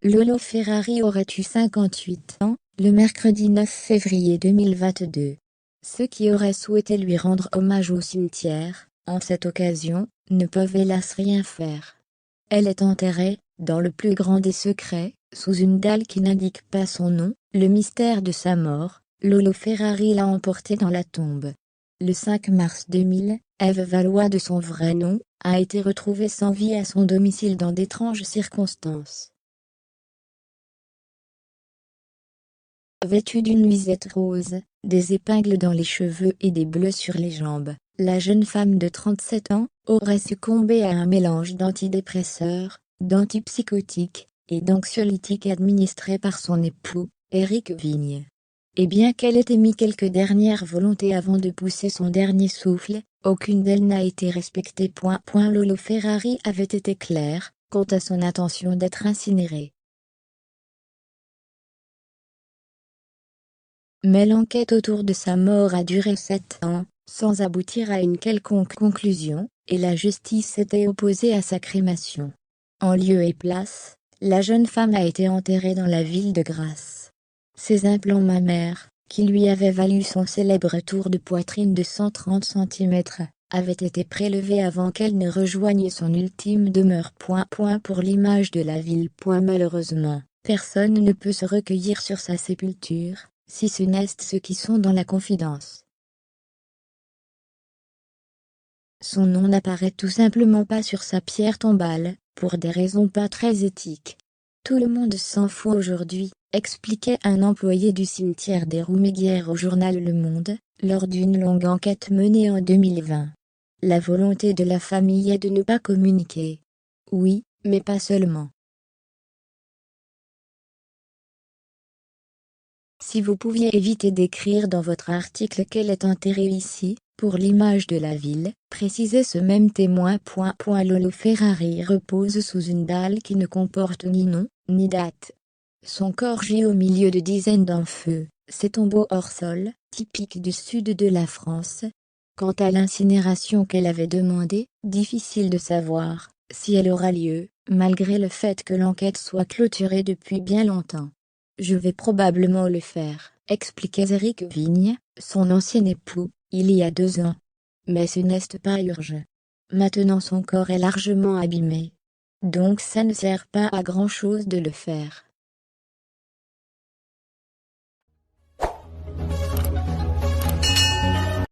Lolo Ferrari aurait eu 58 ans, le mercredi 9 février 2022. Ceux qui auraient souhaité lui rendre hommage au cimetière, en cette occasion, ne peuvent hélas rien faire. Elle est enterrée, dans le plus grand des secrets, sous une dalle qui n'indique pas son nom, le mystère de sa mort. Lolo Ferrari l'a emportée dans la tombe. Le 5 mars 2000, Ève Valois de son vrai nom, a été retrouvée sans vie à son domicile dans d'étranges circonstances. Vêtue d'une nuisette rose, des épingles dans les cheveux et des bleus sur les jambes, la jeune femme de 37 ans aurait succombé à un mélange d'antidépresseurs, d'antipsychotiques et d'anxiolytiques administrés par son époux, Éric Vigne. Et bien qu'elle ait émis quelques dernières volontés avant de pousser son dernier souffle, aucune d'elles n'a été respectée. Lolo Ferrari avait été clair quant à son intention d'être incinérée. Mais l'enquête autour de sa mort a duré 7 ans, sans aboutir à une quelconque conclusion, et la justice s'était opposée à sa crémation. En lieu et place, la jeune femme a été enterrée dans la ville de Grasse. Ses implants mammaires, qui lui avaient valu son célèbre tour de poitrine de 130 cm, avaient été prélevés avant qu'elle ne rejoigne son ultime demeure. Pour l'image de la ville. Malheureusement, personne ne peut se recueillir sur sa sépulture, si ce n'est ceux qui sont dans la confidence. Son nom n'apparaît tout simplement pas sur sa pierre tombale, pour des raisons pas très éthiques. Tout le monde s'en fout aujourd'hui, expliquait un employé du cimetière des Rouméguières au journal Le Monde, lors d'une longue enquête menée en 2020. La volonté de la famille est de ne pas communiquer. Oui, mais pas seulement. Si vous pouviez éviter d'écrire dans votre article qu'elle est enterrée ici, pour l'image de la ville, précisez ce même témoin. Lolo Ferrari repose sous une dalle qui ne comporte ni nom, ni date. Son corps gît au milieu de dizaines d'enfeux, ces tombeaux hors sol, typiques du sud de la France. Quant à l'incinération qu'elle avait demandée, difficile de savoir si elle aura lieu, malgré le fait que l'enquête soit clôturée depuis bien longtemps. Je vais probablement le faire, expliquait Éric Vigne, son ancien époux, il y a 2 ans. Mais ce n'est pas urgent. Maintenant son corps est largement abîmé. Donc ça ne sert pas à grand-chose de le faire.